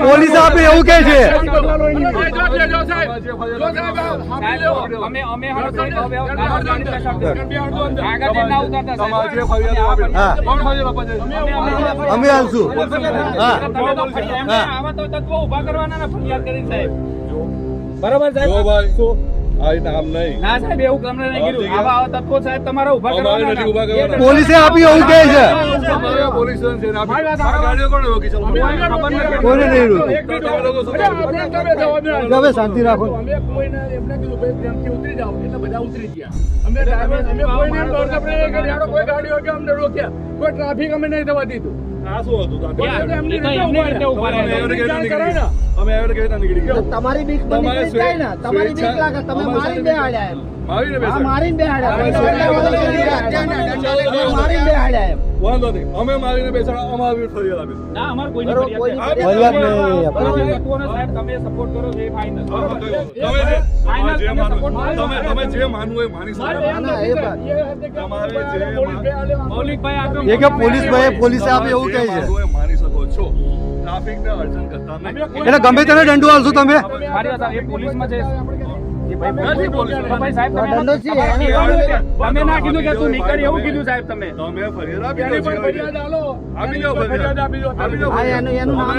Police આપે એવું કે છે. અમે આવશું. બરોબર સાહેબ. નામ નહીં ના સાહેબ એવું તમને નહીં કીધું. આવા તત્વો સાહેબ તમારા ઉભા કરવાના. પોલીસે આપી એવું કે છે. પોલીસ કોને નહીં હવે શાંતિ રાખો. ઉતરી જાઓ એટલે બધા ઉતરી ગયા. અમે કોઈ ગાડીઓ કે અમને રોક્યા, કોઈ ટ્રાફિક અમે નહીં થવા દીધું. તમારી બીક નીકળી જાય ને, તમારી બીક લાગે તમે મારી બેહાડ્યા મારીને બેહાડ્યા એમ. વાંધો નહીં, અમે મારીને બેસાડા, અમારી ફરિયાદ આપી. ના અમાર કોઈની ફરિયાદ સાહેબ તમે સપોર્ટ કરો છો એ ફાઇનલ. તમે જે માનવું હોય માની શકો. મૌલિકભાઈ એ કે પોલીસે આપે એવું કહે છે. માની શકો છો. ટ્રાફિકને અડચણ કરતા નહીં. એટલે ગમે તેને દંડો આલશું તમે. મારી વાત એ પોલીસમાં છે. ભાઈ સાહેબ દંડો છે. તમે ના કીધું કે તું નીકળ એવું કીધું સાહેબ તમે. તમે ફરિયાદ આપી દો. આપી દો ફરિયાદ. આપી દો. એનું નામ